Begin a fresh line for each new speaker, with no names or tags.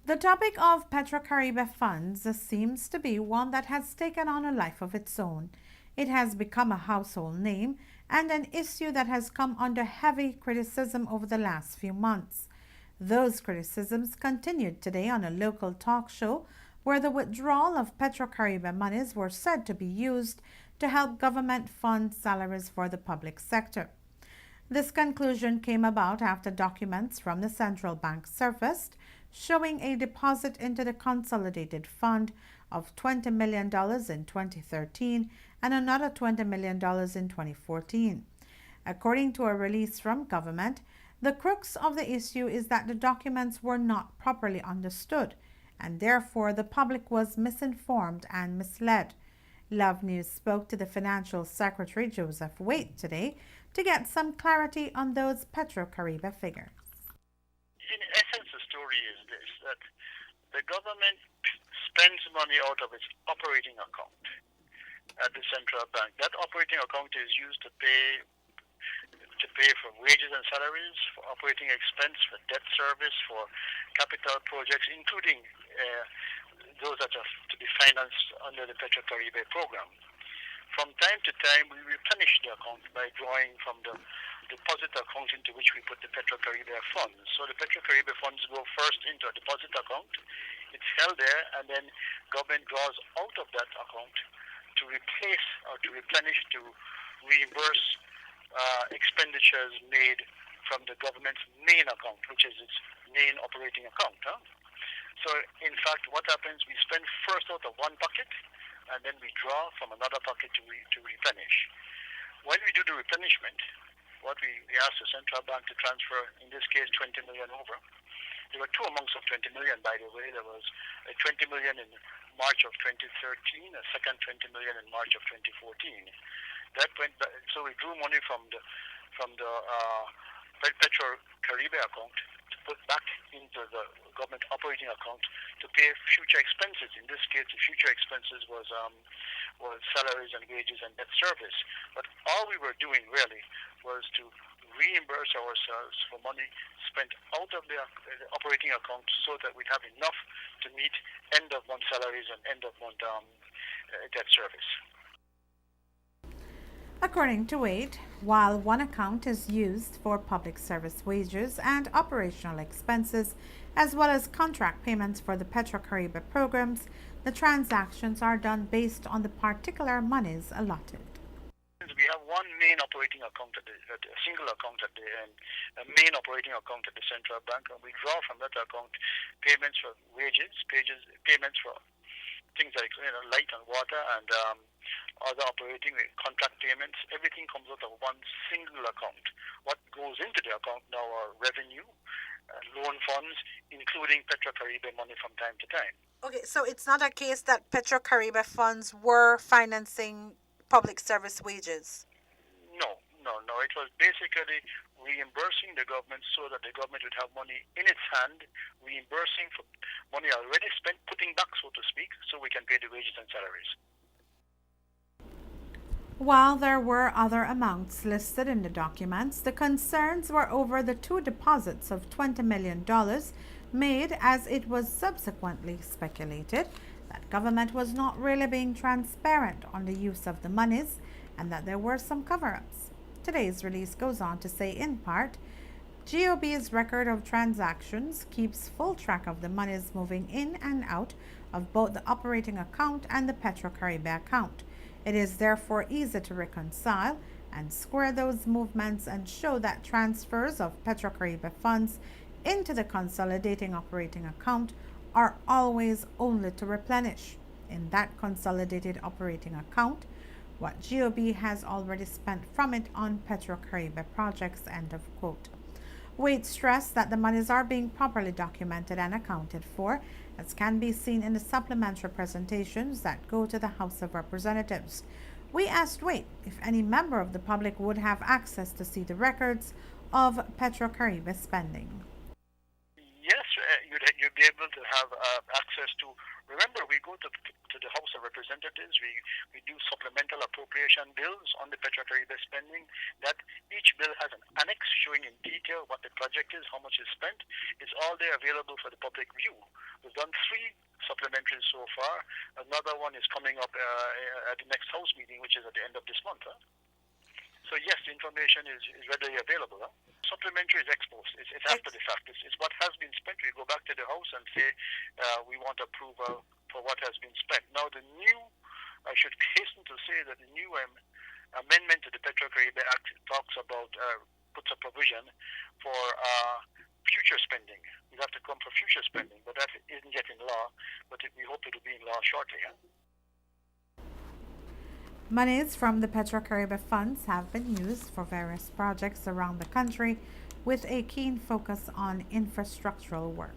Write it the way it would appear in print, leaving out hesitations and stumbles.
The topic of Petro Caribe funds seems to be one that has taken on a life of its own. It has become a household name and an issue that has come under heavy criticism over the last few months. Those criticisms continued today on a local talk show where the withdrawal of Petro Caribe monies were said to be used to help government fund salaries for the public sector. This conclusion came about after documents from the central bank surfaced showing a deposit into the consolidated fund of $20 million in 2013 and another $20 million in 2014. According to a release from government, the crux of the issue is that the documents were not properly understood, and therefore the public was misinformed and misled. Love News spoke to the Financial Secretary Joseph Waite today to get some clarity on those Petro Caribe figures.
In essence, the story is this, that the government spends money out of its operating account at the central bank. That operating account is used to pay for wages and salaries, for operating expense, for debt service, for capital projects, including those that are to be financed under the Petro Caribe program. From time to time, we replenish the account by drawing from the deposit account into which we put the Petro Caribe funds. So the Petro Caribe funds go first into a deposit account. It's held there, and then government draws out of that account to replace or to replenish, to reimburse expenditures made from the government's main account, which is its main operating account. So in fact, what happens, we spend first out of one bucket, and then we draw from another bucket to replenish. When we do the replenishment, what we asked the central bank to transfer, in this case, 20 million over. There were two amounts of 20 million, by the way. There was a 20 million in March of 2013, a second 20 million in March of 2014. That went back, so we drew money from the Petro Caribe account to put back into the government operating account to pay future expenses. In this case, the future expenses was salaries and wages and debt service. But all we were doing really was to reimburse ourselves for money spent out of the operating account so that we'd have enough to meet end-of-month salaries and end-of-month debt service.
According to Waite, while one account is used for public service wages and operational expenses, as well as contract payments for the Petro Caribe programs, the transactions are done based on the particular monies allotted.
We have one main operating account a single account at the end, a main operating account at the central bank, and we draw from that account payments for wages, payments for things like light and water and other operating contract payments. Everything comes out of one single account. What goes into the account now are revenue, loan funds, including Petro Caribe money from time to time.
Okay, so it's not a case that Petro Caribe funds were financing public service wages?
No. It was basically reimbursing the government so that the government would have money in its hand, reimbursing for money already spent, putting back, so to speak, so we can pay the wages and salaries.
While there were other amounts listed in the documents, the concerns were over the two deposits of $20 million made, as it was subsequently speculated that government was not really being transparent on the use of the monies and that there were some cover-ups. Today's release goes on to say, in part, GOB's record of transactions keeps full track of the monies moving in and out of both the operating account and the Petro Caribe account. It is therefore easy to reconcile and square those movements and show that transfers of Petro Caribe funds into the consolidating operating account are always only to replenish in that consolidated operating account what GOB has already spent from it on Petro Caribe projects, end of quote. Waite stressed that the monies are being properly documented and accounted for, as can be seen in the supplementary presentations that go to the House of Representatives. We asked Waite if any member of the public would have access to see the records of Petro Caribe spending.
Yes, you'd be able to have access to. Remember, we go to to the House of Representatives. We do supplemental appropriation bills on the Petro Caribe spending. That each bill has an annex showing in detail what the project is, how much is spent. It's all there available for the public view. We've done 3 supplementaries so far. Another one is coming up at the next House meeting, which is at the end of this month. So yes, the information is readily available. Supplementary is ex post. It's after the fact. It's what has been spent. We go back to the House and say we want approval for what has been spent. Now I should hasten to say that the new amendment to the Petro Caribe Act talks about, puts a provision for future spending. We'll have to come for future spending, but that isn't yet in law, but we hope it will be in law shortly.
Monies from the Petro Caribe funds have been used for various projects around the country with a keen focus on infrastructural work.